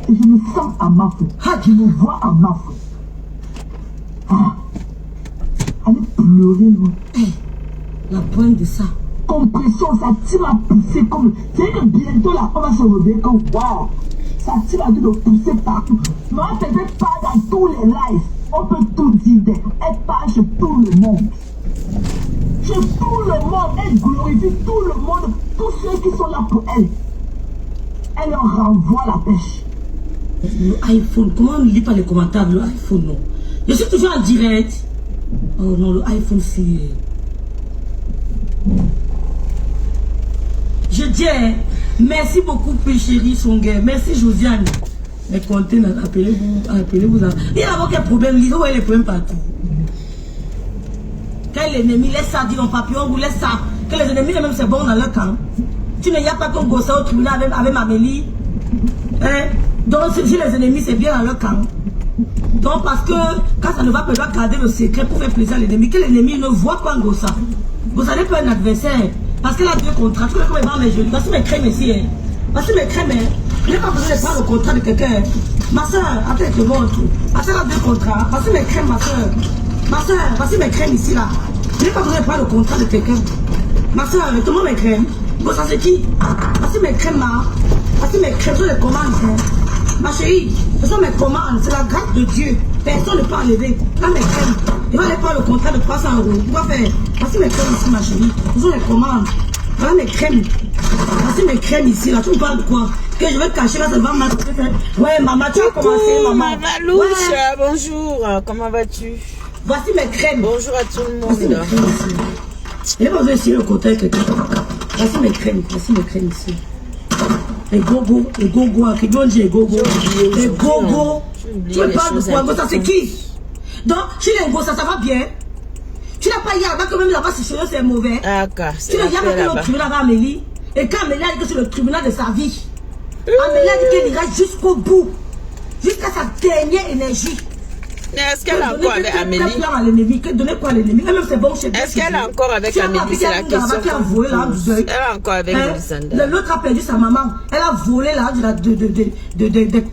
Et je me sens à ma faute. Je me vois à ma faute. Allez pleurer, loin. La pointe de ça. Compression, ça tire à pousser comme... C'est que bientôt là, on va se réveiller comme... Waouh! Ça tire à de pousser partout. Mais on ne fait pas dans tous les lives. On peut tout dire. Elle parle chez tout le monde. Chez tout le monde. Elle glorifie tout le monde. Tous ceux qui sont là pour elle. Elle leur renvoie la pêche. Le iPhone, comment on ne lit pas les commentaires? Le iPhone, non. Je suis toujours en direct. Oh non, le iPhone, c'est... Je dis, merci beaucoup, chérie, son gars. Merci, Josiane. Mais comptez, appelez-vous. Il y a aucun problème, il y a les problèmes partout. Quand l'ennemi laisse ça, dit mon papillon, vous laisse ça. Que les ennemis, même c'est bon dans leur camp. Tu ne y a pas qu'on gosse au tribunal avec Amélie. Hein? Donc, si les ennemis, c'est bien dans leur camp. Donc, parce que quand ça ne va pas, il doit garder le secret pour faire plaisir à l'ennemi. Que l'ennemi ne voit pas Gossa. Gossa n'est pas un adversaire. Parce qu'elle a 2 contrats. Tu vois comment il va mes jeux. Voici mes crèmes ici. Hein. Voici mes crèmes. Hein. Je n'ai pas besoin de prendre le contrat de quelqu'un. Ma soeur, attends, je montre. Attends, elle a 2 contrats. Voici mes crèmes, ma soeur. Ma soeur, voici mes crèmes ici, là. Je n'ai pas besoin de prendre le contrat de quelqu'un. Ma soeur, donne-moi mes crèmes. Gossa, c'est qui? Voici mes crèmes, là. Voici mes crèmes, ce sont les commandes. Hein. Ma chérie, ce sont mes commandes. C'est la grâce de Dieu. Personne ne peut enlever. Là, mes crèmes. Il va aller prendre le contrat de 300 €. Il va faire. Voici mes crèmes ici, ma chérie. Ce sont les commandes. Voilà mes crèmes. Voici mes crèmes ici, là. Tu me parles de quoi? Que je vais cacher là, ça va mal. Ouais, maman, tu as commencé, maman. Malouche, ouais. Bonjour. Comment vas-tu? Voici mes crèmes. Bonjour à tout le monde. Je vais pas essayer le côté avec quelqu'un. Voici mes crèmes. Voici mes crèmes ici. Les gogo, les gogo, qui doit dire les gogo. Les gogo. Tu me parles de quoi? Ça c'est qui? Donc, chez les gosses, ça va bien. Tu n'as pas hier là-bas que même là-bas, c'est mauvais. Tu n'as jamais fait le tribunal avec Amélie. Et quand Amélie a dit que c'est le tribunal de sa vie, Amélie a dit qu'elle ira jusqu'au bout. Jusqu'à sa dernière énergie. Est-ce qu'elle est encore avec Amélie? Est-ce qu'elle est encore avec Amélie? C'est la question. Elle est encore avec Melisanda. L'autre a perdu sa maman. Elle a volé là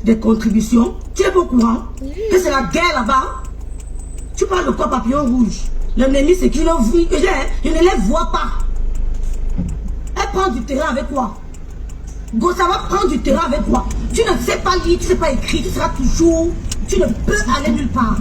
des contributions. Tu es pas au courant? Que c'est la guerre là-bas. Tu parles de quoi, papillon rouge? L'ennemi, c'est qu'il je ne les vois pas. Elle prend du terrain avec quoi? Gossa va prendre du terrain avec quoi? Tu ne sais pas lire, tu ne sais pas écrire, tu seras toujours... Tu ne peux aller nulle part.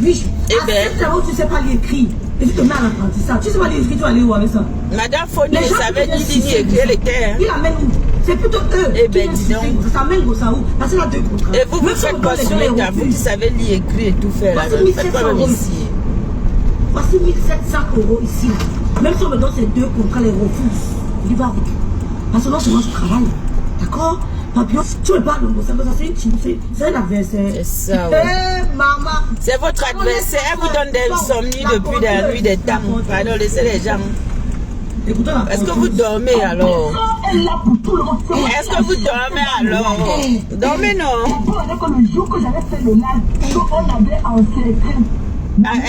Oui, à cette heure où tu ne sais pas lire écrire, et tu te mets à l'apprentissage. Tu ne sais pas lire écrire, tu vas aller où avec ça? Madame Fournier savait ni lire écrire, elle était. Il amène où? C'est plutôt eux. Eh bien, dis donc. Ça amène Gossa où? Parce qu'il a 2 contrats. Et vous, vous faites quoi sur les gars? Vous qui savez lire écrire et tout faire là. Voici 1700 € ici. Voici 1700 € ici. Même si on me donne ces 2 contrats, les refuse. Il va avec. Parce que moi, je travaille. D'accord? Papillon, tu me parles de ça, c'est un adversaire. C'est ça, ouais. Hey, maman. C'est votre adversaire. Elle vous donne des insomnies depuis la nuit des temps. Pardon, laissez les gens. Est-ce que vous dormez alors? Est-ce que vous dormez alors? Dormez non? Le jour que j'avais fait le live, on avait encerclé.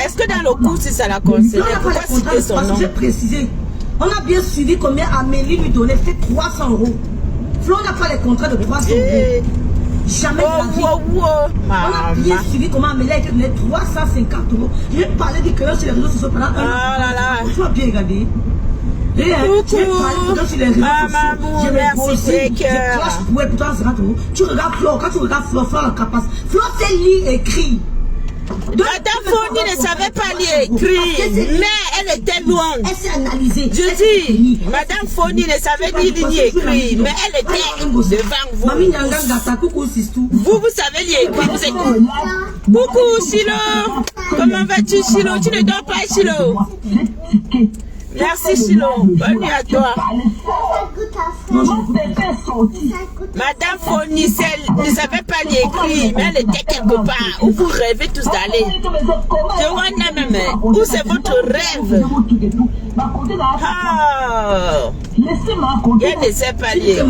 Est-ce que dans le cours, si ça la concerne, pourquoi citer son nom? J'ai précisé. On a bien suivi combien Amélie lui donnait. C'était 300 €. Flo n'a pas les contrats de 300 €. Jamais de la vie. On a bien suivi comment Amélie a été donné 350 €. Je vais parler du cœur sur les réseaux sociaux pendant un an. Tu vas bien regarder. J'ai parlé sur les réseaux sociaux. Je me grossis, je clash pour elle, pourtant c'est pas tout. Tu regardes Flo, quand tu regardes Flo, Flo a la capacité. Flo sait lire et écrire. Madame Fournier ne savait pas lire et écrire, mais elle était loin. Elle s'est analysée. Je dis, Madame Fournier ne savait ni lire ni écrire, mais elle était devant vous. Vous savez lire et écrire, vous écoutez. Coucou Chilo, comment vas-tu Chilo? Tu ne dors pas Chilo? Merci Chilo, bonne nuit à toi. Madame Fournier ne savait pas lire écrire, mais elle était quelque part où vous rêvez tous d'aller. Je vois même, où c'est votre rêve? Ah, elle ne sait pas lire.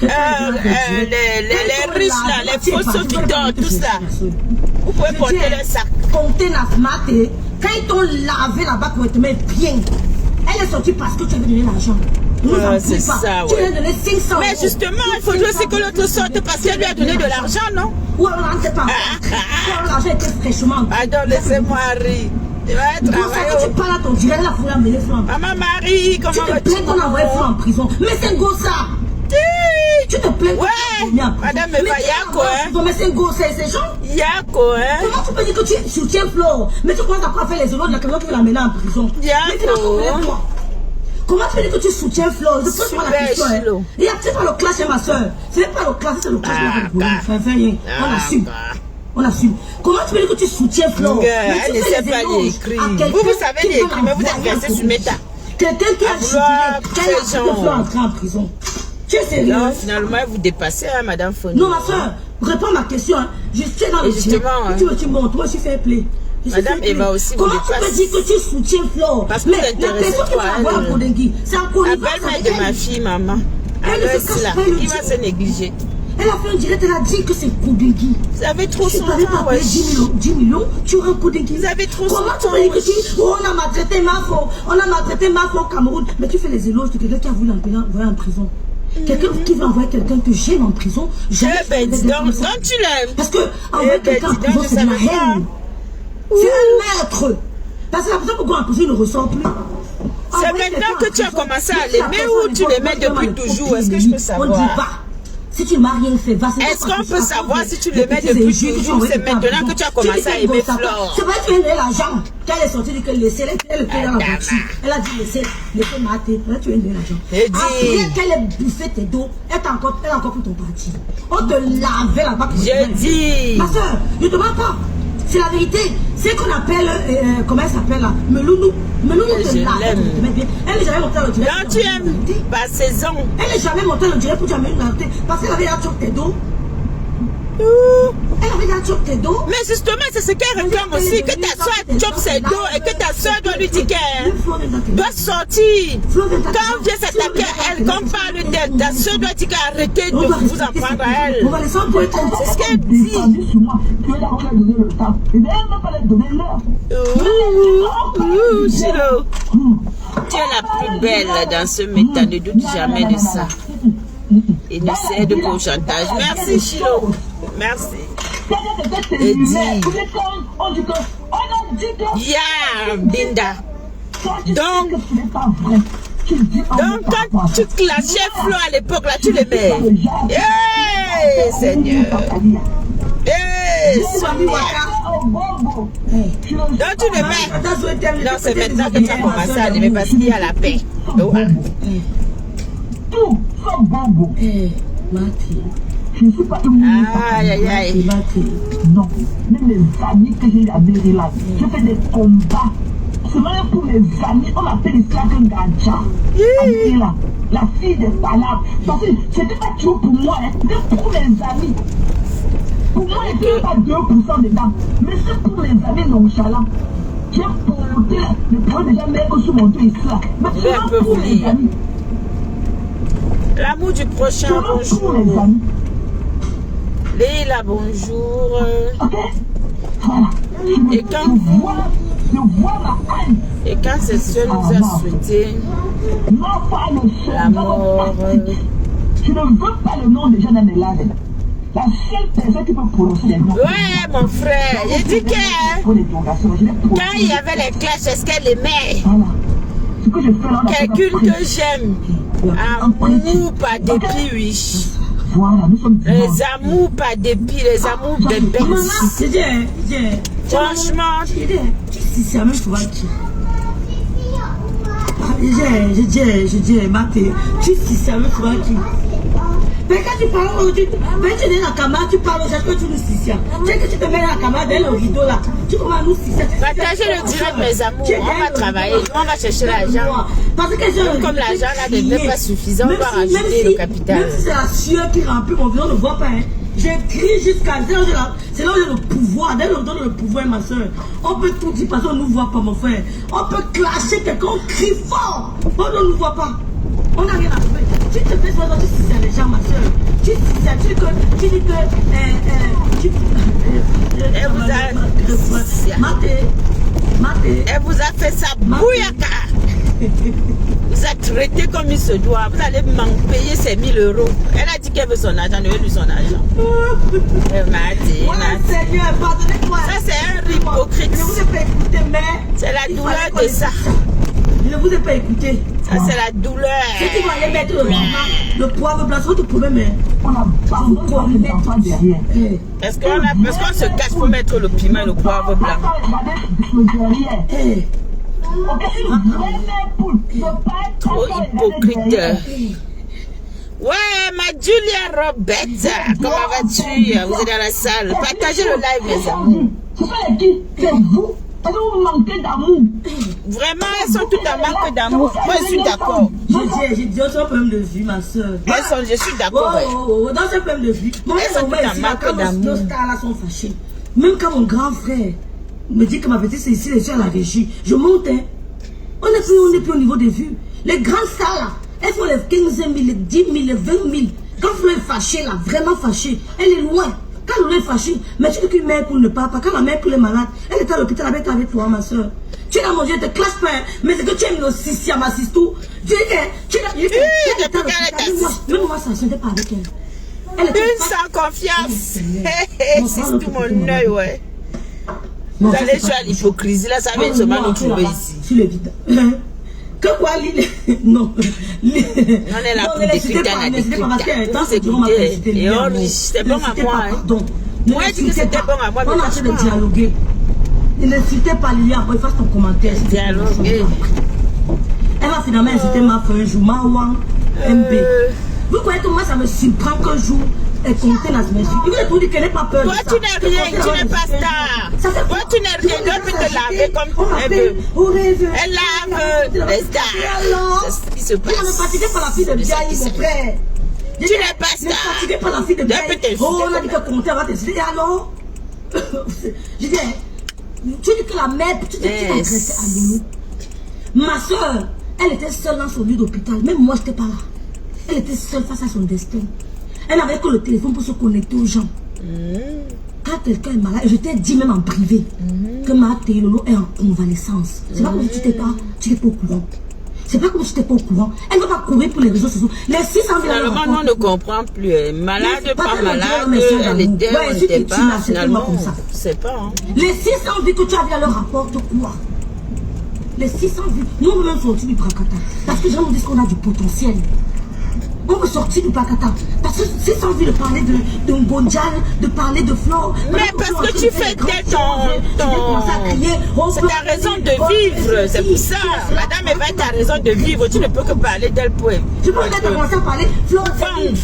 Les riches là, les faux auditeurs, tout ça. Vous pouvez porter le sac. Quand ils t'ont lavé là-bas pour te mettre bien, elle est sortie parce que tu avais donné l'argent. C'est ça, Tu lui as donné 500 Mais justement, il faudrait aussi que l'autre sorte parce qu'elle lui a donné de l'argent, non? Ou alors, on ne sait pas. L'argent était fraîchement. Pardon, laissez-moi rire. Tu vas travailler. Tu parles à ton direct, la foule a mêlé flanc. Maman Marie, comment vas-tu? Tu te plains qu'on a envoyé flanc en prison. Mais c'est un gosse, ça. Tu te plains. Ouais, madame Eva, Yako, hein. Mais c'est un gosse, c'est gens. Yako, hein. Comment tu peux dire que tu soutiens Flo? Mais tu commences à faire les autres de la question qui va l'amener en prison. Yako. Comment tu peux dire que tu soutiens Flo? Je pose pas la question. Il n'y a peut-être pas le clash chez ma soeur. Ce n'est pas le clash, c'est le clash de la police. On assume. On assume. Comment tu peux dire que tu soutiens Flo? Elle ne sait pas les écrire. Vous savez les écrire, mais vous êtes versé sur Meta. Quelqu'un qui a chuté, Flo entrer en prison. Tu es sérieux? Non, finalement, vous dépassez, hein, madame Foni. Non, ma soeur, réponds à ma question. Hein. Je suis dans le justement, hein. Tu montes, moi je suis fair play. Madame Eva aussi vous dépasse. Comment tu peux dire que tu soutiens Flo? Parce que vous intéressez toi à elle. C'est un connivence. La belle-mère de ma fille, maman. Elle qui va se négliger. Elle a fait un direct, elle a dit que c'est Koudegui. Vous avez trop son temps, ouais. 10 millions, tu auras Koudegui. Vous avez trop son temps. Comment tu peux dire que on a maltraité Mafo au Cameroun, mais tu fais les éloges de quelqu'un qui a voulu envoyer en prison. Quelqu'un qui veut envoyer quelqu'un te gêne en prison. Donc tu l'aimes. Parce que envoyer quelqu'un en prison, c'est de la haine. C'est un maître. Parce que la personne pourquoi en prison, il ne ressort plus. C'est maintenant que tu as commencé à l'aimer ou tu l'aimais depuis toujours? Est-ce que je peux savoir? On dit pas. Si tu m'as rien fait, va. Est-ce qu'on peut savoir si tu l'aimais depuis toujours? C'est maintenant que tu as commencé à aimer Flore. C'est vrai que tu viens de l'argent. Quand elle est sortie, elle laissait le pied dans la voiture. Elle a dit laissez mater. Là, tu viens de l'argent. Après qu'elle ait bouffé tes dos, elle a encore pris ton parti. On te lavait là-bas. Je dis. Ma soeur, ne te mens pas. C'est la vérité. C'est qu'on appelle, comment elle s'appelle là? Melounou. Melounou te lave. Elle n'est jamais montée dans le direct. Non, tu aimes pas saison. Elle n'est jamais montée dans le direct pour jamais une narité. Parce qu'elle avait déjà choqué tes dos. Elle avait déjà choqué tes dos. Mais justement, c'est ce qu'elle réclame aussi. Que ta soeur choque ses dos et que ta soeur doit lui dire qu'elle doit sortir. Quand on vient s'attaquer à elle, quand on parle d'elle, ta soeur doit dire qu'elle arrête de vous en prendre à elle. C'est ce qu'elle dit. Chilo, tu es la plus belle dans ce méta, ne doute jamais de ça. Et ne cède qu'au chantage. Merci Chilo. Merci. Et dis. Ya, Binda. Donc quand tu clashais Flo à l'époque, là, tu l'aimais. Eh, Seigneur. Eh, donc tu l'aimais. Non, c'est maintenant que tu as commencé à l'aimer parce qu'il y a la paix. Tout sans bonbon. Je ne suis pas une aïe, aïe, aïe. Non, même les amis que j'ai à Bérila, je fais des combats. C'est vrai pour mes amis, on appelle ça un gacha. Amira, la fille des palabres. Parce que c'était pas toujours pour moi, c'était pour mes amis. Pour moi, il n'y avait pas 2% dedans. Mais c'est pour mes amis nonchalants. J'ai porté le problème déjà même sur mon dos ici là. Mais c'est pour mes amis. L'amour du prochain, bonjour. Leila, bonjour. Ok. Voilà. Et quand ce seul nous a souhaité la mort. Je ne veux pas le nom de Jeanne Nelade. La seule personne qui peut prononcer les noms. Ouais, mon frère. J'ai dit que quand il y avait les clashs, est-ce qu'elle aimait? Voilà. Quelqu'un que j'aime. Amour par dépit, oui. Voilà, nous sommes les amours par dépit, les amours de bêtises. Franchement, c'est la même chose qui. Je dis, Maté, tu sais la même chose qui. Mais quand tu parles aujourd'hui, tu es dans la caméra, tu parles, j'espère que tu nous sissias. Tu sais que tu te mets dans la caméra, dans le rideau là, tu commences à nous sissier. Partagez le direct, mes amours, on va travailler, on va chercher l'argent. Comme l'argent là ne devait pas suffisant, on va rajouter le capital. Même si c'est la sueur qui remplit mon vie, on ne voit pas. J'écris jusqu'à... C'est là où il y a le pouvoir. Dès qu'on donne le pouvoir, ma soeur, on peut tout dire parce qu'on ne nous voit pas, mon frère. On peut clasher quelqu'un, on crie fort. On ne nous voit pas. On n'a rien à faire. Tu te fais souvent, tu dis à les gens, ma soeur. Tu dis que... Elle vous a... Maté. Elle vous a fait ça bouillaka. Vous a traité comme il se doit. Vous allez payer ses 1000 euros. Elle a dit qu'elle veut son argent. Donnez-lui son argent. Elle m'a dit. Seigneur, pardonnez-moi. Ça, c'est un hypocrite. Je ne vous ai pas écouté, mais... C'est la douleur de ça. Je ne vous ai pas écouté. Ça, c'est la douleur. C'est qu'il va aller mettre le poivre blanc. C'est votre problème, hein. On a parlé de l'enfant derrière. Est-ce qu'on se cache pour mettre le piment et le poivre blanc? Trop hypocrite. Ouais, ma Julia Roberta, comment vas-tu? Vous êtes dans la salle. Partagez le live, mes amis. C'est vous. Vous manquez d'amour. Vraiment, elles sont toutes en manque d'amour. Moi, je suis d'accord. J'ai dit, c'est un problème de vue, ma soeur. Je suis d'accord. Dans un problème de vue. Moi, elles sont toutes en manque d'amour. Nos stars-là sont fâchés. Même quand mon grand frère me dit que ma petite c'est ici, les gens à la régie, je monte. Hein. On n'est plus au niveau des vues. Les grandes stars là, elles font les 15 000, les 10 000, les 20 000. Quand Flo est fâchée là, vraiment fâchée, elle est loin. Quand elle est fâchée, mais tu dis qu'une mère pour ne pas, quand la mère pour les malades, elle est à l'hôpital avec toi, ma soeur. Tu es là, mon Dieu, te classe pas, mais c'est que tu aimes aussi à ma sisto. Tu dis que tu es là, même moi, ça ne sentait pas avec elle. Une sans confiance. C'est tout mon œil, ouais. Vous allez jouer à l'hypocrisie, là, ça va être seulement nous trouver ici. Sur le vide. Que quoi, Lille? Non. On est là pour décrypter la décrypte. Vous écoutez. Et c'est bon à moi. Moi, je dis que c'était bon à moi, mais on a fait de dialoguer. Ne l'insultez pas, Lily, après, fasse ton commentaire. Dialoguer. Elle va finalement insulter ma femme un jour, Maouan, MB. Vous croyez que moi, ça me surprend qu'un jour, elle comptait la semaine suivante. Il veut tout dire qu'elle n'est pas peur. Toi, tu n'es rien, tu n'es pas star. Toi, tu n'es rien, elle peut te laver comme elle veut. Elle lave les stars. C'est ce qui se passe. Tu ne fatigues pas la fille de Biaï, mon frère. Tu n'es pas star. Ne fatiguez pas la fille de Biaï. Oh, on a dit que compter, on va t'insulter. Alors, je dis, tu dis que la mère, tu dis que tu agressé à nous. Ma soeur, elle était seule dans son lit d'hôpital. Même moi, je n'étais pas là. Elle était seule face à son destin. Elle n'avait que le téléphone pour se connecter aux gens. Quand quelqu'un est malade, je t'ai dit même en privé que ma Théololo est en convalescence. C'est pas comme si tu n'étais pas au courant. C'est pas comme si tu n'étais pas au courant. Elle ne va pas courir pour les réseaux sociaux. Les 600 000 finalement, on ne comprend plus. Malade, pas malade, elle était, on n'était pas. Finalement, c'est pas. Les 600 vies que tu as vues à leur rapporte quoi? Les 600 vies. Nous, on veut même sortir du Prakata. Parce que les gens nous disent qu'on a du potentiel. On veut sortir du Pakata. Parce que c'est sans envie de parler de Mbondial, de parler de Flore. Mais parce que tu fais tel c'est ta raison de vivre. C'est pour ça. Madame Eva, ta raison de vivre. Tu ne peux que parler d'elle pour elle. Je peux peut-être commencer à parler Flore,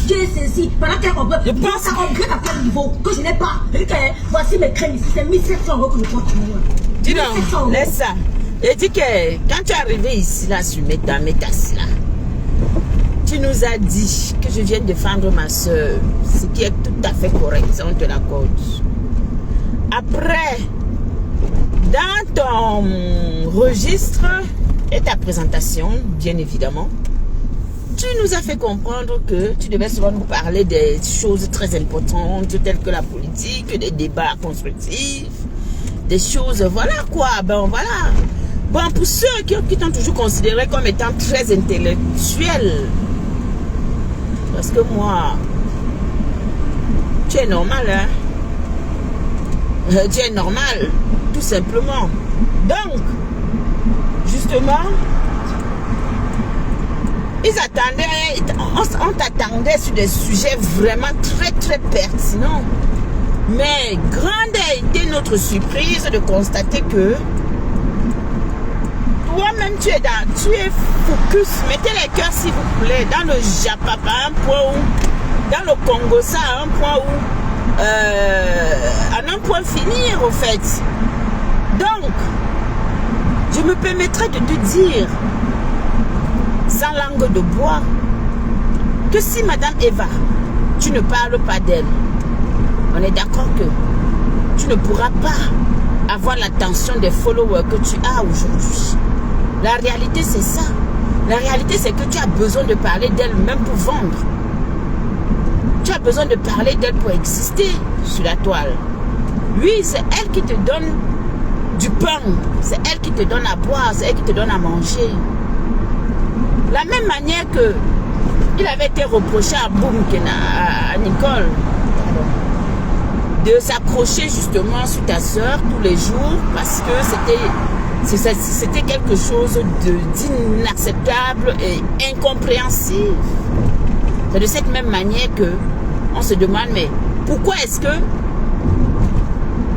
qui est ceci. Pendant qu'elle regrette. Je pense à regret à quel niveau que je n'ai pas. Voici mes crèmes ici. C'est 1700 € que je dois tuer. Dis donc, laisse ça. Et dis que quand tu es arrivé ici, là, sur Métas, là. Tu nous as dit que je viens défendre ma soeur, ce qui est tout à fait correct, on te l'accorde. Après, dans ton registre et ta présentation, bien évidemment, tu nous as fait comprendre que tu devais souvent nous parler des choses très importantes, telles que la politique, des débats constructifs, des choses, voilà quoi, ben voilà. Bon, pour ceux qui t'ont toujours considéré comme étant très intellectuel, parce que moi, tu es normal, hein? Tu es normal, tout simplement. Donc, justement, ils attendaient, on t'attendait sur des sujets vraiment très pertinents. Mais grande a été notre surprise de constater que toi-même, tu es focus. Mettez les cœurs, s'il vous plaît, dans le Japapa, un point où, dans le Congo, ça, un point où, à un point finir, au fait. Donc, je me permettrai de te dire, sans langue de bois, que si Madame Eva, tu ne parles pas d'elle, on est d'accord que tu ne pourras pas avoir l'attention des followers que tu as aujourd'hui. La réalité, c'est ça. La réalité, c'est que tu as besoin de parler d'elle même pour vendre. Tu as besoin de parler d'elle pour exister sur la toile. Oui, c'est elle qui te donne du pain. C'est elle qui te donne à boire. C'est elle qui te donne à manger. La même manière que il avait été reproché à à Nicole de s'accrocher justement sur ta soeur tous les jours parce que c'était quelque chose d'inacceptable et incompréhensible. C'est de cette même manière que on se demande, mais pourquoi est-ce que...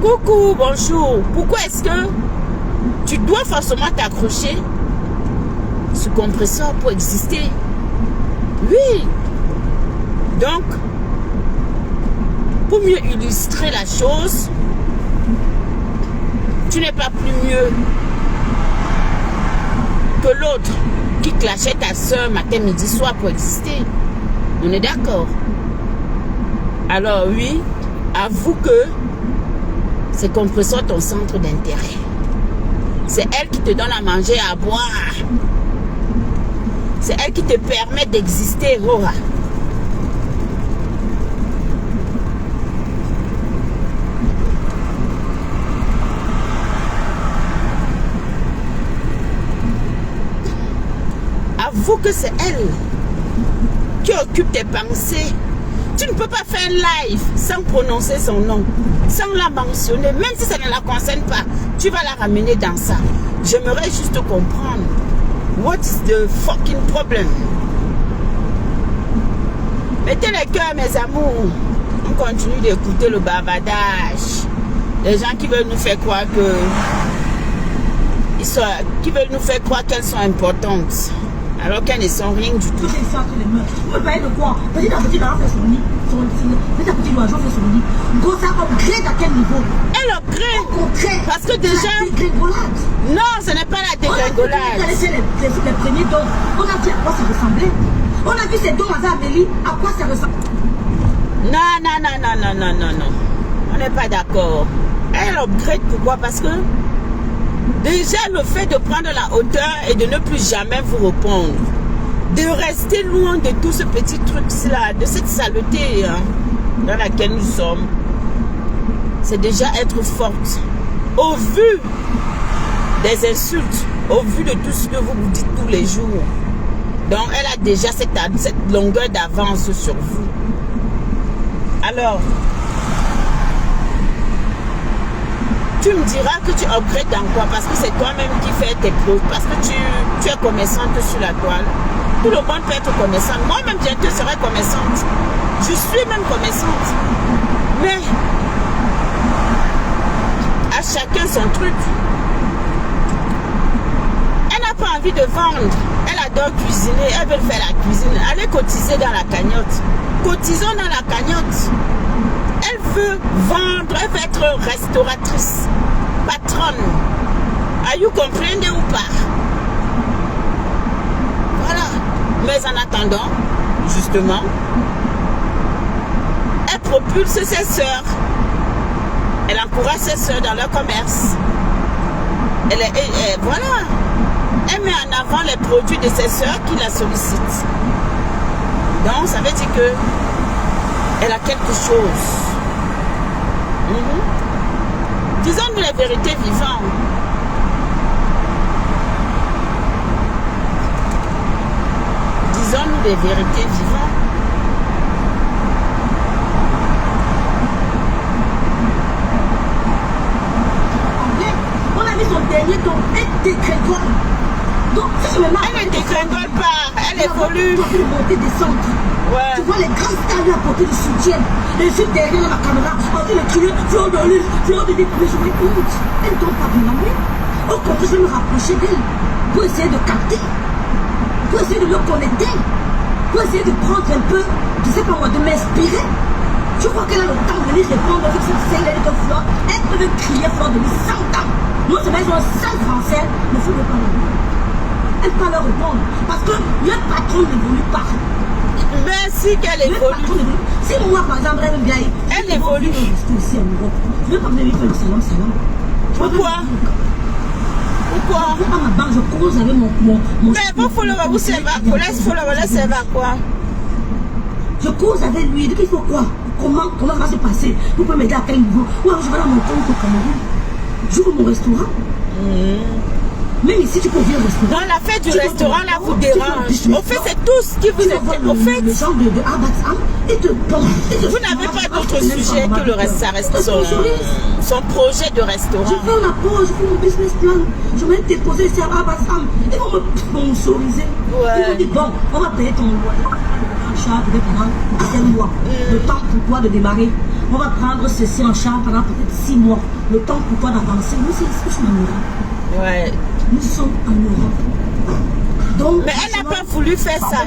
Coucou, bonjour. Pourquoi est-ce que tu dois forcément t'accrocher ce compresseur pour exister? Oui. Donc, pour mieux illustrer la chose, tu n'es pas plus mieux que l'autre qui clashait ta soeur matin, midi, soir pour exister. On est d'accord? Alors oui, avoue que ces compresseurs sont ton centre d'intérêt. C'est elle qui te donne à manger, à boire. C'est elle qui te permet d'exister. Oh. Avoue que c'est elle qui occupe tes pensées. Tu ne peux pas faire un live sans prononcer son nom, sans la mentionner, même si ça ne la concerne pas. Tu vas la ramener dans ça. J'aimerais juste comprendre. What is the fucking problem? Mettez les cœurs, mes amours. On continue d'écouter le bavardage. Les gens qui veulent nous faire croire que... qui veulent nous faire croire qu'elles sont importantes. Alors qu'elles ne sont rien du tout. Vous parlez de quoi? Petit à petit, l'enfant fait son lit. Petit à petit, l'oiseau fait son lit. Gros, ça upgrade à quel niveau? Elle upgrade. Parce que déjà... La dégringolade. Non, ce n'est pas la dégringolade. On a laissé les premiers dons. On a dit à quoi ça ressemblait. On a vu ces dons à Amélie, à quoi ça ressemble. Non. On n'est pas d'accord. Elle upgrade pourquoi? Parce que déjà le fait de prendre la hauteur et de ne plus jamais vous répondre, de rester loin de tout ce petit truc-là, de cette saleté dans laquelle nous sommes, c'est déjà être forte. Au vu des insultes, au vu de tout ce que vous vous dites tous les jours. Donc elle a déjà cette longueur d'avance sur vous. Alors, tu me diras que tu upgrades dans quoi? Parce que c'est toi-même qui fais tes preuves. Parce que tu es commerçante sur la toile. Tout le monde peut être commerçante. Moi-même, bientôt, je serai commerçante. Je suis même commerçante. Mais, à chacun son truc. Elle n'a pas envie de vendre. Elle adore cuisiner. Elle veut faire la cuisine. Allez cotiser dans la cagnotte. Cotisons dans la cagnotte. Elle veut vendre, elle veut être restauratrice, patronne. Are you comprenez ou pas? Voilà. Mais en attendant, justement, elle propulse ses sœurs. Elle encourage ses sœurs dans leur commerce. Voilà. Elle met en avant les produits de ses sœurs qui la sollicitent. Donc, ça veut dire que elle a quelque chose. Disons-nous la vérité vivante. Disons-nous les vérités vivantes. On a mis son dernier don, elle dégringole. Donc, si je me marre, elle ne dégringole pas, elle évolue. Tu vas monter, descendre. Ouais. Tu vois les grands stars lui apporter du soutien. Les yeux derrière dans la caméra, on dit le crier, fleur d'olive, fleur de mais je m'écoute. Elle ne donne pas de la main. Au contraire, je vais me rapprocher d'elle pour essayer de capter, pour essayer de le connecter, pour essayer de prendre un peu, je sais pas moi, de m'inspirer. Je crois qu'elle a le temps de venir répondre avec cette scène de fleur. Elle peut le crier fleur de l'olive 100 ans. Nous, c'est même 100 français, mais il faut ne pas le répondre. Elle ne peut pas leur répondre. Parce que le patron n'évolue pas. Merci qu'elle évolue. Si moi, par exemple, elle me vient, elle évolue. Aussi en Europe. Je ne veux pas venir faire le salon. Pourquoi? Pourquoi? Je prends ma banque, je cause avec mon mais vous followers, vous servez à quoi? Laisse followers, servez à quoi? Je cause avec lui. Il faut quoi? Comment va se passer? Vous pouvez m'aider à quel niveau? Ouais, je vais dans mon compte au Cameroun. J'ouvre mon restaurant. Même ici, tu peux ouvrir un restaurant. Dans la fête du restaurant, là, vous dérange. Au fait, c'est tout ce qui vous est. Au fait, le genre de Abatsam et de vous n'avez pas d'autre sujet que le reste. Ça reste son projet de restaurant. Je fais la pause, je fais mon business plan. Je vais déposer ici à Abatsam. Ils vont me sponsoriser. Ils vont dire, bon, on va payer ton loyer. En charge peut-être pendant 5 mois. Le temps pour toi de démarrer. On va prendre ceci en charge pendant peut-être 6 mois. Le temps pour toi d'avancer. Nous, c'est ce que je m'en Ouais. Nous sommes en Europe. Donc, mais elle n'a pas voulu faire ça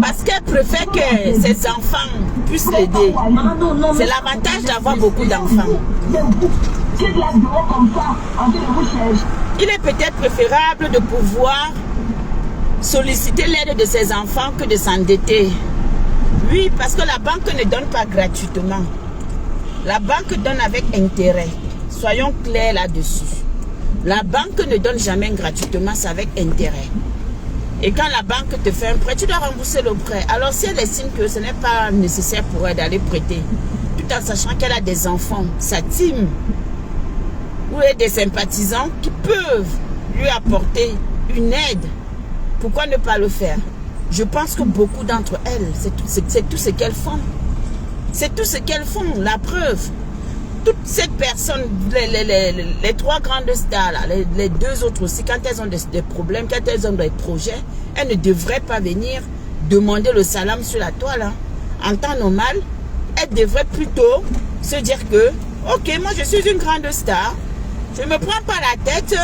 parce qu'elle préfère que ses enfants puissent l'aider. C'est l'avantage d'avoir beaucoup d'enfants. Il est peut-être préférable de pouvoir solliciter l'aide de ses enfants que de s'endetter. Oui, parce que la banque ne donne pas gratuitement. La banque donne avec intérêt. Soyons clairs là-dessus. La banque ne donne jamais gratuitement, c'est avec intérêt. Et quand la banque te fait un prêt, tu dois rembourser le prêt. Alors si elle estime que ce n'est pas nécessaire pour elle d'aller prêter, tout en sachant qu'elle a des enfants, sa team, ou des sympathisants qui peuvent lui apporter une aide, pourquoi ne pas le faire? Je pense que beaucoup d'entre elles, c'est tout ce qu'elles font. C'est tout ce qu'elles font, la preuve. Toutes ces personnes, les 3 grandes stars, là, les 2 autres aussi, quand elles ont des problèmes, quand elles ont des projets, elles ne devraient pas venir demander le salam sur la toile. Hein. En temps normal, elles devraient plutôt se dire que, ok, moi je suis une grande star, je ne me prends pas la tête,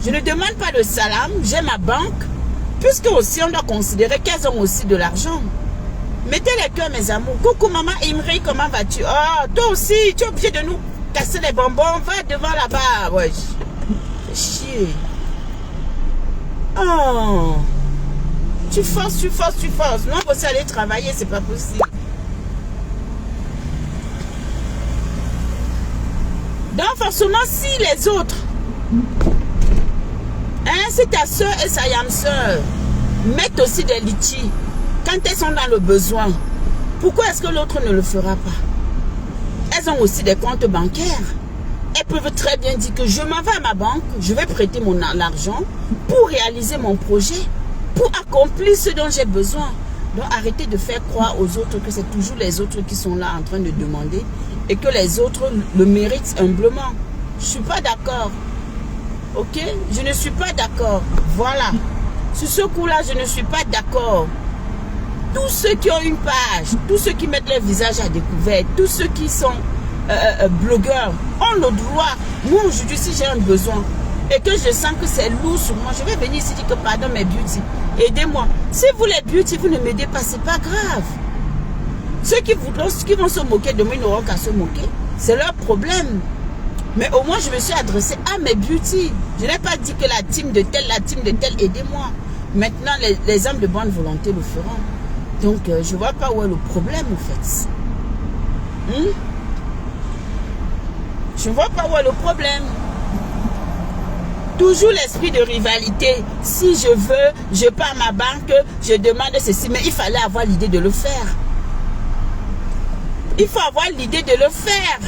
je ne demande pas le salam, j'ai ma banque, puisque aussi on doit considérer qu'elles ont aussi de l'argent. Mettez les cœurs, mes amours. Coucou maman Imri, comment vas-tu? Oh, toi aussi, tu es obligé de nous casser les bonbons. Va devant là-bas. Ouais. Fais chier. Oh. Tu forces. Non, vous allez travailler, c'est pas possible. Donc, forcément, si les autres, hein, c'est ta soeur et sa yam soeur, mettent aussi des litchis. Quand elles sont dans le besoin, pourquoi est-ce que l'autre ne le fera pas? Elles ont aussi des comptes bancaires. Elles peuvent très bien dire que je m'en vais à ma banque, je vais prêter mon argent pour réaliser mon projet, pour accomplir ce dont j'ai besoin. Donc arrêtez de faire croire aux autres que c'est toujours les autres qui sont là en train de demander et que les autres le méritent humblement. Je ne suis pas d'accord. Ok? Je ne suis pas d'accord. Voilà. Sur ce coup-là, je ne suis pas d'accord. Tous ceux qui ont une page, tous ceux qui mettent leur visage à découvert, tous ceux qui sont blogueurs, ont le droit. Moi aujourd'hui, si j'ai un besoin et que je sens que c'est lourd sur moi, je vais venir ici dire que pardon mes beauty, aidez-moi. Si vous les beauty, vous ne m'aidez pas, c'est pas grave. Ceux qui vont se moquer de moi, ils n'auront qu'à se moquer. C'est leur problème. Mais au moins, je me suis adressée à mes beauty. Je n'ai pas dit que la team de tel, aidez-moi. Maintenant, les hommes de bonne volonté le feront. Donc, je ne vois pas où est le problème, en fait. Je ne vois pas où est le problème. Toujours l'esprit de rivalité. Si je veux, je pars à ma banque, je demande ceci. Mais il fallait avoir l'idée de le faire. Il faut avoir l'idée de le faire.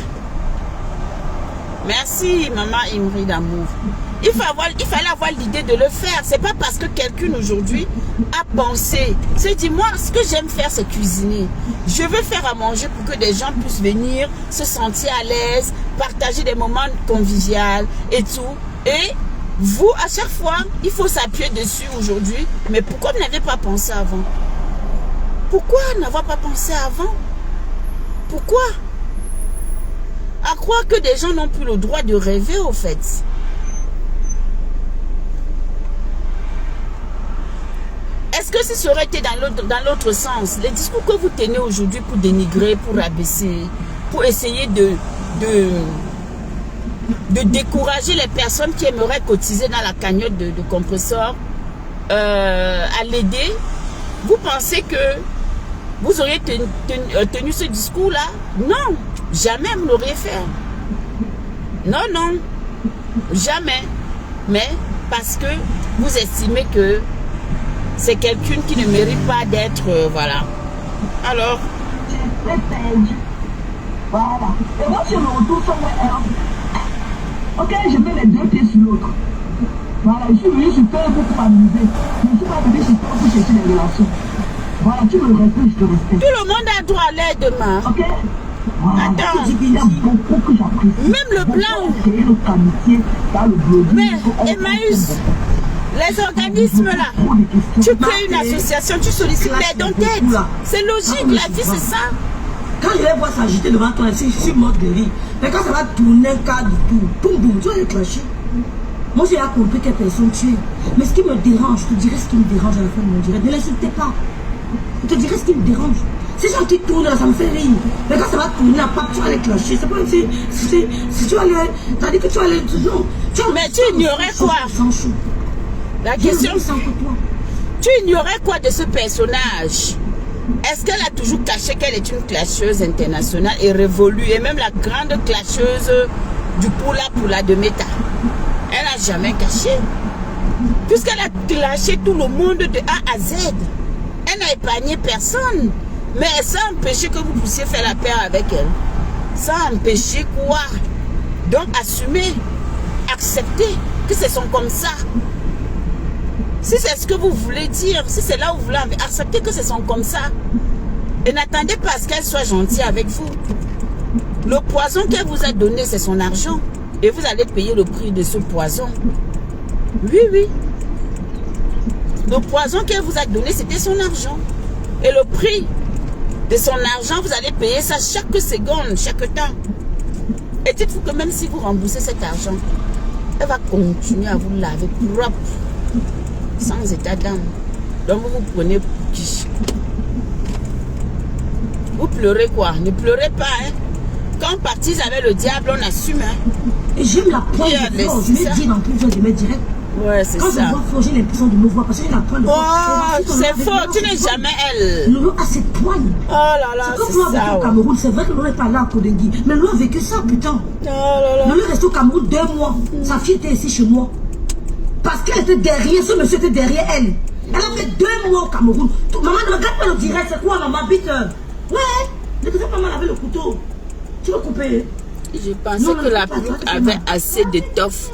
Merci, maman Imri d'amour. Il fallait avoir l'idée de le faire. C'est pas parce que quelqu'un aujourd'hui a pensé. C'est dit, moi, ce que j'aime faire, c'est cuisiner. Je veux faire à manger pour que des gens puissent venir, se sentir à l'aise, partager des moments conviviaux et tout. Et vous, à chaque fois, il faut s'appuyer dessus aujourd'hui. Mais pourquoi vous n'avez pas pensé avant? Pourquoi n'avoir pas pensé avant? Pourquoi? À croire que des gens n'ont plus le droit de rêver, au fait. Est-ce que si ça aurait été dans l'autre sens, les discours que vous tenez aujourd'hui pour dénigrer, pour rabaisser, pour essayer de décourager les personnes qui aimeraient cotiser dans la cagnotte de compresseur à l'aider, vous pensez que vous auriez tenu ce discours-là? Non, jamais vous l'auriez fait. Non, non, jamais. Mais parce que vous estimez que c'est quelqu'un qui ne mérite pas d'être, voilà. Alors, voilà. Et moi, je me retrouve sur le ok, je mets les 2 pieds sur l'autre. Voilà, je suis venu sur Terre pour m'amuser. Je ne suis pas venu sur Terre pour chercher des relations. Voilà, tu me respectes, je te respecte. Tout le monde a droit à l'aide, ma. Ok? Voilà. Attends, il y a beaucoup que j'apprécie. même le blanc. Créer notre amitié dans le blogging. Mais, Emmaüs, les organismes là, tu crées une association, tu sollicites les dons d'aide. C'est logique, la vie c'est ça. Quand je vais voir s'agiter devant toi, je suis morte de rire. Mais quand ça va tourner un quart du tour, boum boum, tu vas déclencher. Moi j'ai compris quelle personne tu es. Mais ce qui me dérange, je te dirai ce qui me dérange à la fin de mon direct. Ne l'insultez pas. Je te dirai ce qui me dérange. Ces gens qui tournent là, ça me fait rire. Mais quand ça va tourner la pape, tu vas déclencher. C'est pas si tu vas aller. T'as dit que tu vas aller. Non. Mais tu ignorais quoi? La question. Tu ignorais quoi de ce personnage? Est-ce qu'elle a toujours caché qu'elle est une clasheuse internationale et révolue et même la grande clasheuse du Poula de Meta? Elle n'a jamais caché. Puisqu'elle a clashé tout le monde de A à Z. Elle n'a épargné personne. Mais ça empêchait que vous puissiez faire la paix avec elle. Ça empêchait quoi? Donc assumez, acceptez que ce sont comme ça. Si c'est ce que vous voulez dire, si c'est là où vous voulez, acceptez que ce sont comme ça. Et n'attendez pas à ce qu'elle soit gentille avec vous. Le poison qu'elle vous a donné, c'est son argent. Et vous allez payer le prix de ce poison. Oui, oui. Le poison qu'elle vous a donné, c'était son argent. Et le prix de son argent, vous allez payer ça chaque seconde, chaque temps. Et dites-vous que même si vous remboursez cet argent, elle va continuer à vous laver propre. Sans état d'âme. Donc vous vous prenez pour qui? Vous pleurez quoi? Ne pleurez pas, hein. Quand on partise avec le diable, on assume, hein. Et j'aime la pointe de Flo, je l'ai dit dans plusieurs de mes directs. Ouais, c'est ça. Quand je vois Flo, j'ai l'impression de me voir parce que j'ai la pointe de Flo. Oh, c'est faux, tu n'es jamais elle. Lolo a cette pointe. Oh là là, c'est Flo a vécu au Cameroun, c'est vrai que Lolo n'est pas là à Kodengui. Mais Lolo a vécu ça, putain. Oh là là. Lolo est resté au Cameroun 2 mois. Sa fille était ici chez moi. Parce qu'elle était derrière, ce monsieur était derrière elle. Elle a fait 2 mois au Cameroun. Maman, ne regarde pas le direct, c'est quoi, maman? Bite. Ouais, ne regarde pas maman avec le couteau. Tu veux couper? Je pensais que la plouc avait assez d'étoffe.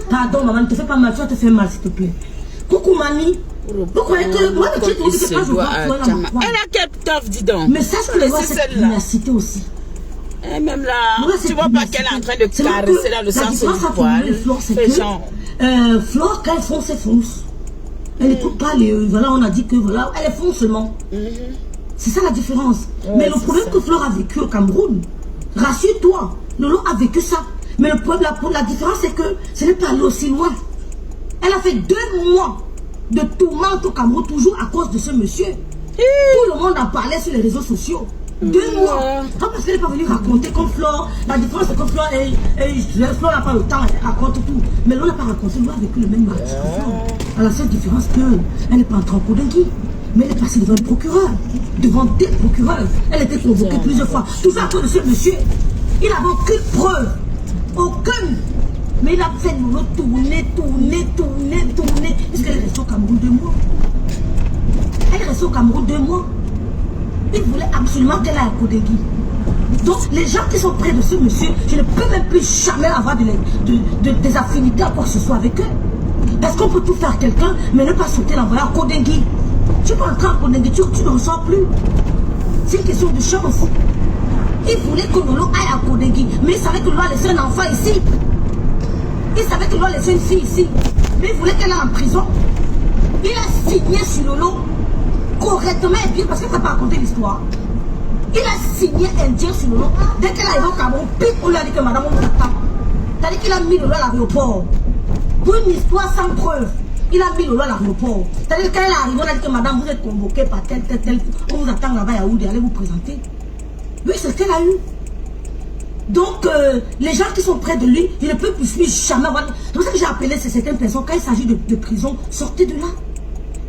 Pardon, maman, ne te fais pas mal, tu vas te faire mal, s'il te plaît. Coucou, mamie. Vous croyez que moi, le titre, c'est pas je vois toi là. Elle a quelle étoffe, dis donc? Mais sache que c'est la cité aussi. Et même là, tu vois pas qu'elle est en train de caresser là le sens du poil. Flore, quand elle fonce, elle fonce. Elle n'écoute pas les... Voilà, on a dit que voilà, elle fonce seulement. C'est ça la différence. Mais le problème que Flore a vécu au Cameroun, rassure-toi, Lolo a vécu ça. Mais le problème, la différence, c'est que ce n'est pas allé aussi loin. Elle a fait 2 mois de tourmente au Cameroun, toujours à cause de ce monsieur. Tout le monde en parlait sur les réseaux sociaux. 2 mois. Pas parce qu'elle n'est pas venue raconter comme Flore. La différence, c'est que Flore n'a pas le temps, elle raconte tout. Mais Lolo n'a pas raconté, Lolo a vécu le même match que Flore. À la seule différence qu'elle n'est pas entrée en Kodengui. Mais elle est passée devant le procureur, devant des procureurs. Elle était convoquée plusieurs fois. Tout ça à cause de ce monsieur. Il n'avait aucune preuve. Aucune. Mais il a fait nous tourner. Est-ce qu'elle est restée au Cameroun 2 mois? Elle est restée au Cameroun 2 mois. Il voulait absolument qu'elle aille à Kodengui. Donc les gens qui sont près de ce monsieur, je ne peux même plus jamais avoir des affinités à quoi que ce soit avec eux. Parce qu'on peut tout faire quelqu'un, mais ne pas sauter l'envoyer à Kodengui. Tu peux entrer à Kodengui, tu ne ressors plus. C'est une question de chance. Il voulait que Lolo aille à Kodengui, mais il savait que Lolo a laissé un enfant ici. Il savait que Lolo a laissé une fille ici. Mais il voulait qu'elle aille en prison. Il a signé sur Lolo correctement et bien parce qu'elle ne t'a pas raconté l'histoire. Il a signé indien sur Lolo. Dès qu'elle est arrivée au Cameroun, on lui a dit que madame, on vous attend. C'est-à-dire qu'il a mis Lolo à l'aéroport. Pour une histoire sans preuve. Il a mis Lolo à l'aéroport. C'est-à-dire qu'elle est arrivée, on a dit que madame, vous êtes convoquée par tel. On vous attend là-bas à Yaoundé, allez vous présenter. Oui, c'est ce qu'elle a eu. Donc, les gens qui sont près de lui, il ne peut plus jamais avoir... C'est pour ça que j'ai appelé certaines personnes, quand il s'agit de prison, sortez de là.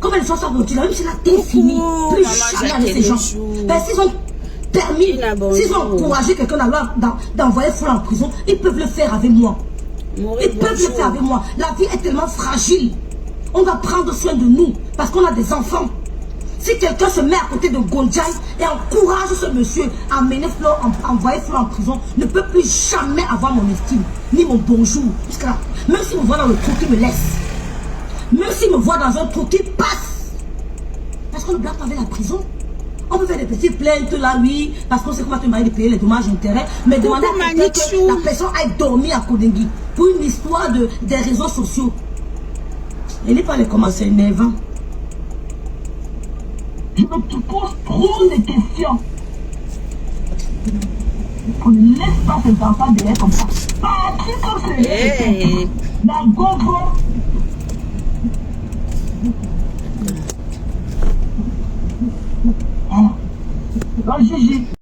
Comme elles sont sorties là, même si la terre est finie, plus jamais avec ces gens. Ben, s'ils ont permis, s'ils ont encouragé quelqu'un d'envoyer Flo en prison, ils peuvent le faire avec moi. Ils peuvent le faire avec moi. La vie est tellement fragile. On va prendre soin de nous, parce qu'on a des enfants. Si quelqu'un se met à côté de Gondjai et encourage ce monsieur à mener Flo, envoyer Flo en prison, ne peut plus jamais avoir mon estime, ni mon bonjour. Jusqu'à là. Même si vous voyez dans le trou qui me laisse, Même s'il me voit dans un trou, qu'il passe. Parce qu'on ne blague pas avec la prison. On peut faire des petites plaintes là, oui, parce qu'on sait qu'on va te demander de payer les dommages d'intérêt. Mais demander à quelqu'un que la personne aille dormir à Kodengui pour une histoire des réseaux sociaux. Il n'est pas les commencer énervant. Je me pose trop de questions. On ne laisse pas ces enfants derrière comme ça. Partir comme c'est. Dans Gogo,